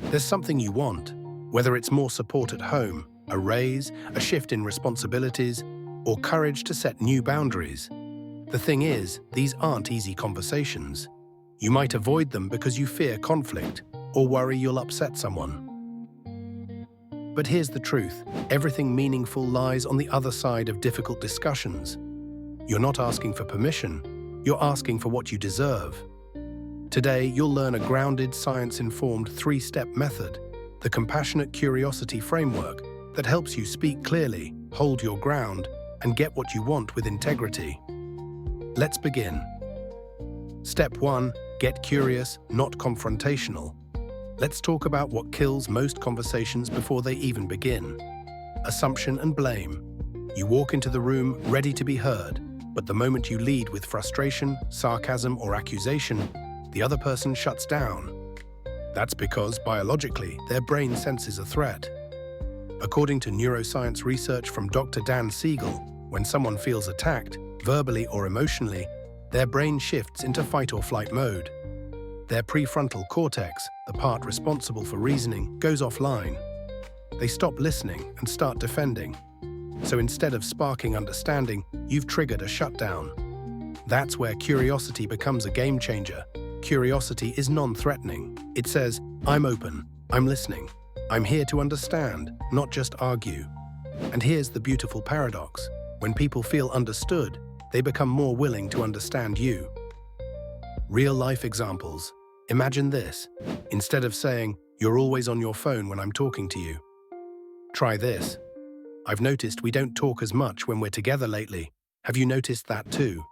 There's something you want, whether it's more support at home, a raise, a shift in responsibilities, or courage to set new boundaries. The thing is, these aren't easy conversations. You might avoid them because you fear conflict or worry you'll upset someone. But here's the truth: everything meaningful lies on the other side of difficult discussions. You're not asking for permission, you're asking for what you deserve. Today, you'll learn a grounded, science-informed three-step method, the compassionate curiosity framework, that helps you speak clearly, hold your ground, and get what you want with integrity. Let's begin. Step 1. Get curious, not confrontational. Let's talk about what kills most conversations before they even begin. Assumption and blame. You walk into the room ready to be heard, but the moment you lead with frustration, sarcasm, or accusation, the other person shuts down. That's because, biologically, their brain senses a threat. According to neuroscience research from Dr. Dan Siegel, when someone feels attacked, verbally or emotionally, their brain shifts into fight or flight mode. Their prefrontal cortex, the part responsible for reasoning, goes offline. They stop listening and start defending. So instead of sparking understanding, you've triggered a shutdown. That's where curiosity becomes a game changer. Curiosity is non-threatening. It says, I'm open, I'm listening, I'm here to understand, not just argue. And here's the beautiful paradox. When people feel understood, they become more willing to understand you. Real-life examples. Imagine this. Instead of saying, you're always on your phone when I'm talking to you, try this. I've noticed we don't talk as much when we're together lately. Have you noticed that too?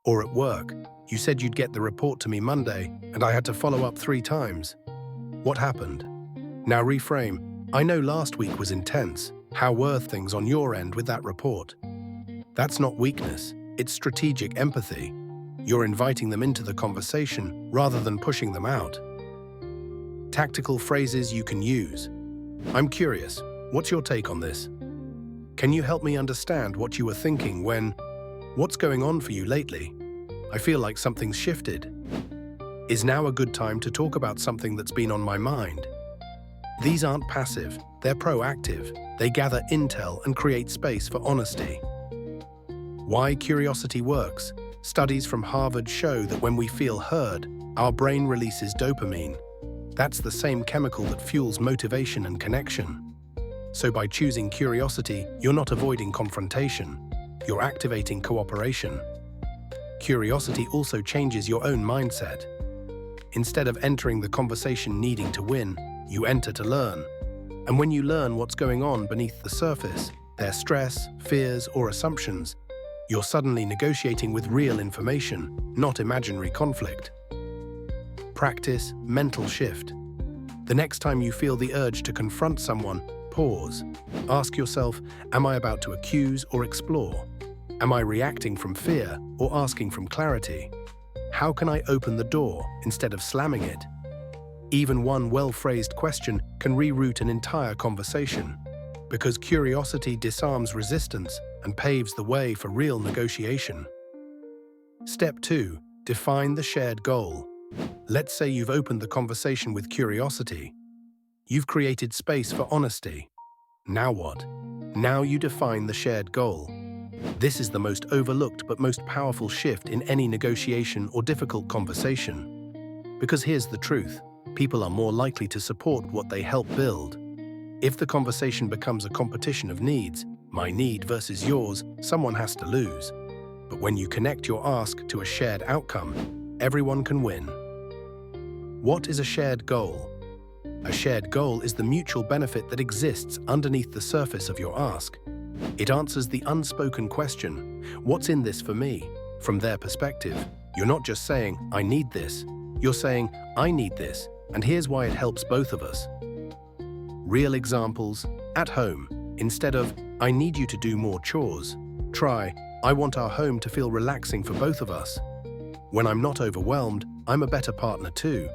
Or at work, you said you'd get the report to me Monday, and I had to follow up 3 times. What happened? Now reframe. I know last week was intense. How were things on your end with that report? That's not weakness, it's strategic empathy. You're inviting them into the conversation rather than pushing them out. Tactical phrases you can use. I'm curious, what's your take on this? Can you help me understand what you were thinking when? What's going on for you lately? I feel like something's shifted. Is now a good time to talk about something that's been on my mind? These aren't passive, they're proactive. They gather intel and create space for honesty. Why curiosity works. Studies from Harvard show that when we feel heard, our brain releases dopamine. That's the same chemical that fuels motivation and connection. So by choosing curiosity, you're not avoiding confrontation. You're activating cooperation. Curiosity also changes your own mindset. Instead of entering the conversation needing to win, you enter to learn. And when you learn what's going on beneath the surface, their stress, fears, or assumptions, you're suddenly negotiating with real information, not imaginary conflict. Practice mental shift. The next time you feel the urge to confront someone, pause. Ask yourself, am I about to accuse or explore? Am I reacting from fear or asking from clarity? How can I open the door instead of slamming it? Even one well-phrased question can reroute an entire conversation, because curiosity disarms resistance and paves the way for real negotiation. Step 2. Define the shared goal. Let's say you've opened the conversation with curiosity. You've created space for honesty. Now what? Now you define the shared goal. This is the most overlooked but most powerful shift in any negotiation or difficult conversation. Because here's the truth. People are more likely to support what they help build. If the conversation becomes a competition of needs, my need versus yours, someone has to lose. But when you connect your ask to a shared outcome, everyone can win. What is a shared goal? A shared goal is the mutual benefit that exists underneath the surface of your ask. It answers the unspoken question, what's in this for me? From their perspective, you're not just saying, I need this. You're saying, I need this, and here's why it helps both of us. Real examples. At home, instead of, I need you to do more chores, try, I want our home to feel relaxing for both of us. When I'm not overwhelmed, I'm a better partner too.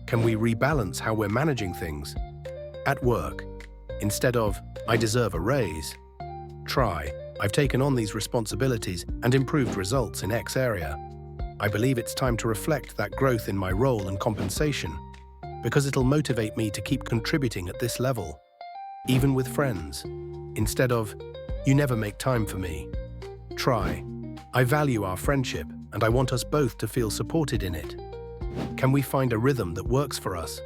Can we rebalance how we're managing things? At work, instead of, I deserve a raise, try, I've taken on these responsibilities and improved results in X area. I believe it's time to reflect that growth in my role and compensation. because it'll motivate me to keep contributing at this level, even with friends. Instead of, "You never make time for me," try, "I value our friendship and I want us both to feel supported in it. Can we find a rhythm that works for us?"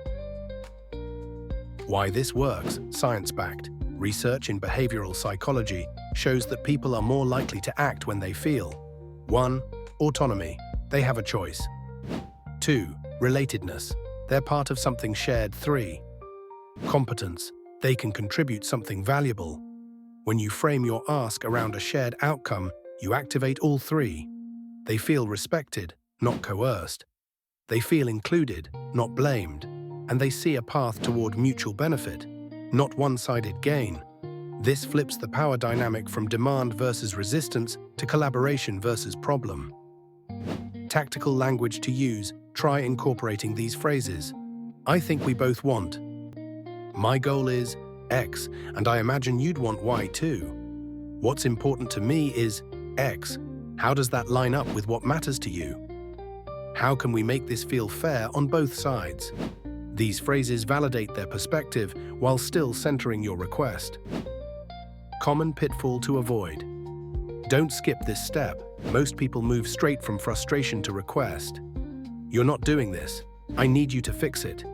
Why this works, science-backed. Research in behavioral psychology shows that people are more likely to act when they feel 1. Autonomy. They have a choice. 2. Relatedness. They're part of something shared. 3. Competence. They can contribute something valuable. When you frame your ask around a shared outcome, you activate all three. They feel respected, not coerced. They feel included, not blamed. And they see a path toward mutual benefit, not one-sided gain. This flips the power dynamic from demand versus resistance to collaboration versus problem. Tactical language to use. Try incorporating these phrases. "I think we both want." "My goal is X, and I imagine you'd want Y too." "What's important to me is X. How does that line up with what matters to you?" "How can we make this feel fair on both sides?" These phrases validate their perspective while still centering your request. Common pitfall to avoid. Don't skip this step. Most people move straight from frustration to request. "You're not doing this. I need you to fix it."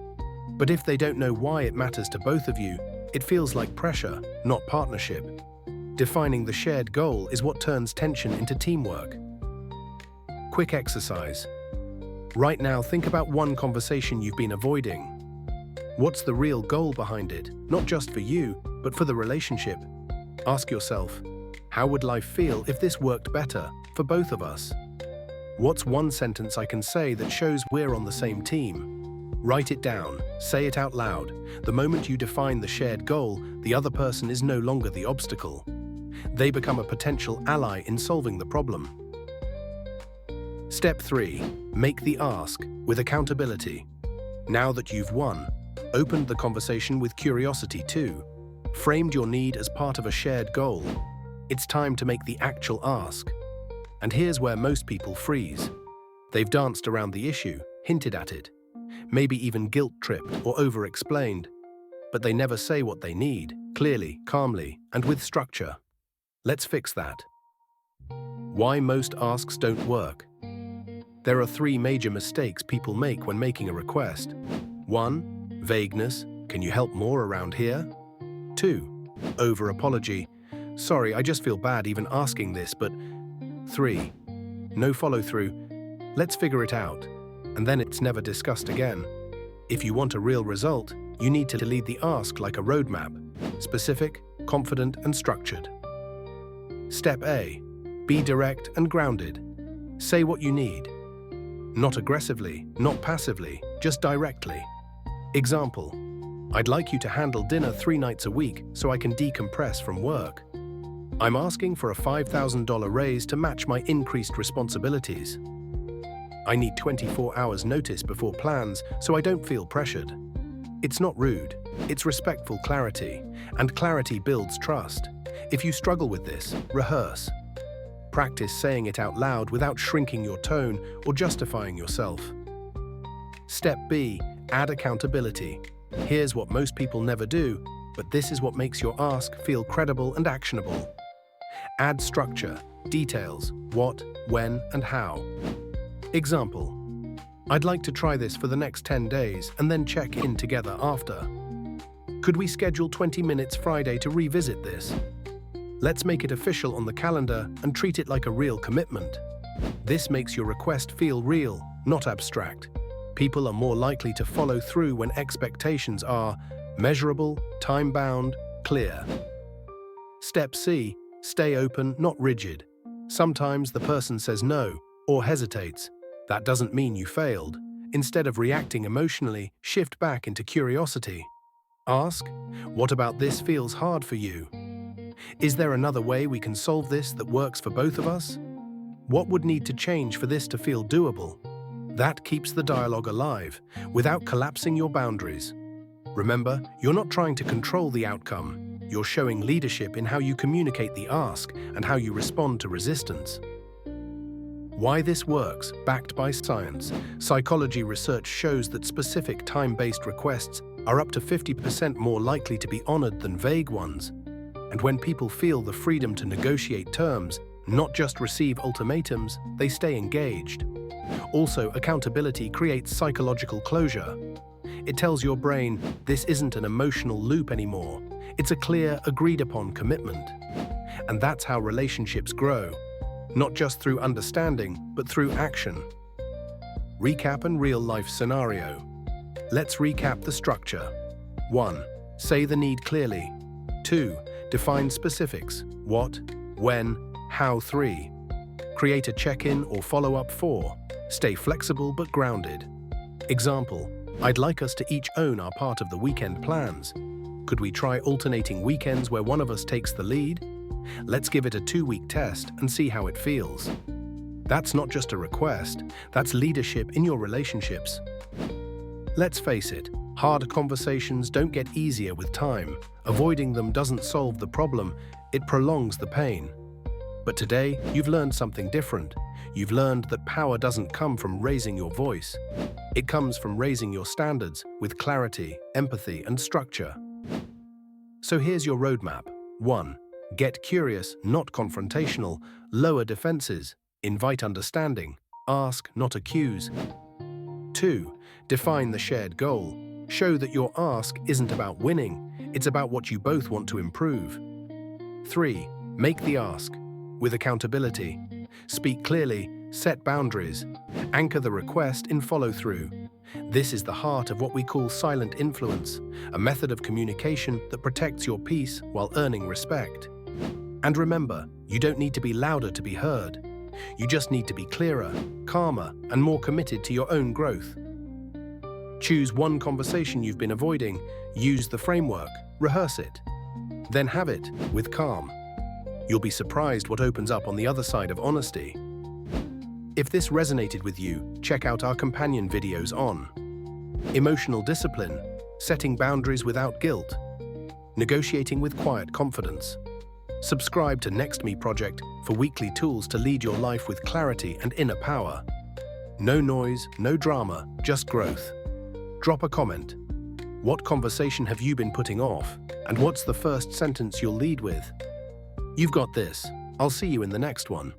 But if they don't know why it matters to both of you, it feels like pressure, not partnership. Defining the shared goal is what turns tension into teamwork. Quick exercise. Right now, think about one conversation you've been avoiding. What's the real goal behind it? Not just for you, but for the relationship. Ask yourself, how would life feel if this worked better for both of us? What's one sentence I can say that shows we're on the same team? Write it down, say it out loud. The moment you define the shared goal, the other person is no longer the obstacle. They become a potential ally in solving the problem. Step 3. Make the ask with accountability. Now that you've won, opened the conversation with curiosity too, framed your need as part of a shared goal, it's time to make the actual ask. And here's where most people freeze. They've danced around the issue, hinted at it, maybe even guilt-tripped or over-explained, but they never say what they need, clearly, calmly, and with structure. Let's fix that. Why most asks don't work. There are 3 major mistakes people make when making a request. 1. Vagueness. "Can you help more around here?" 2. Over-apology. "Sorry, I just feel bad even asking this, but..." 3. No follow-through. "Let's figure it out." And then it's never discussed again. If you want a real result, you need to lead the ask like a roadmap, specific, confident, and structured. Step A. Be direct and grounded. Say what you need. Not aggressively, not passively, just directly. Example: "I'd like you to handle dinner 3 nights a week so I can decompress from work. I'm asking for a $5,000 raise to match my increased responsibilities. I need 24 hours notice before plans so I don't feel pressured." It's not rude, it's respectful clarity, and clarity builds trust. If you struggle with this, rehearse. Practice saying it out loud without shrinking your tone or justifying yourself. Step B. Add accountability. Here's what most people never do, but this is what makes your ask feel credible and actionable. Add structure, details, what, when, and how. Example: "I'd like to try this for the next 10 days and then check in together after. Could we schedule 20 minutes Friday to revisit this? Let's make it official on the calendar and treat it like a real commitment." This makes your request feel real, not abstract. People are more likely to follow through when expectations are measurable, time-bound, clear. Step C. Stay open, not rigid. Sometimes the person says no or hesitates. That doesn't mean you failed. Instead of reacting emotionally, shift back into curiosity. Ask, "What about this feels hard for you? Is there another way we can solve this that works for both of us? What would need to change for this to feel doable?" That keeps the dialogue alive, without collapsing your boundaries. Remember, you're not trying to control the outcome. You're showing leadership in how you communicate the ask and how you respond to resistance. Why this works, backed by science. Psychology research shows that specific time-based requests are up to 50% more likely to be honored than vague ones. And when people feel the freedom to negotiate terms, not just receive ultimatums, they stay engaged. Also, accountability creates psychological closure. It tells your brain, this isn't an emotional loop anymore. It's a clear, agreed-upon commitment. And that's how relationships grow. Not just through understanding, but through action. Recap and real-life scenario. Let's recap the structure. 1. Say the need clearly. 2. Define specifics. What, when, how. 3. Create a check-in or follow-up. 4. Stay flexible but grounded. Example, I'd like us to each own our part of the weekend plans. Could we try alternating weekends where one of us takes the lead? Let's give it a 2-week test and see how it feels. That's not just a request, that's leadership in your relationships. Let's face it, hard conversations don't get easier with time. Avoiding them doesn't solve the problem, it prolongs the pain. But today, you've learned something different. You've learned that power doesn't come from raising your voice. It comes from raising your standards with clarity, empathy, and structure. So here's your roadmap. 1. Get curious, not confrontational. Lower defenses. Invite understanding. Ask, not accuse. 2. Define the shared goal. Show that your ask isn't about winning, it's about what you both want to improve. 3. Make the ask. With accountability. Speak clearly, set boundaries. Anchor the request in follow-through. This is the heart of what we call silent influence, a method of communication that protects your peace while earning respect. And remember, you don't need to be louder to be heard. You just need to be clearer, calmer, and more committed to your own growth. Choose one conversation you've been avoiding, use the framework, rehearse it. Then have it, with calm. You'll be surprised what opens up on the other side of honesty. If this resonated with you, check out our companion videos on emotional discipline, setting boundaries without guilt, negotiating with quiet confidence. Subscribe to Next Me Project for weekly tools to lead your life with clarity and inner power. No noise, no drama, just growth. Drop a comment. What conversation have you been putting off? And what's the first sentence you'll lead with? You've got this. I'll see you in the next one.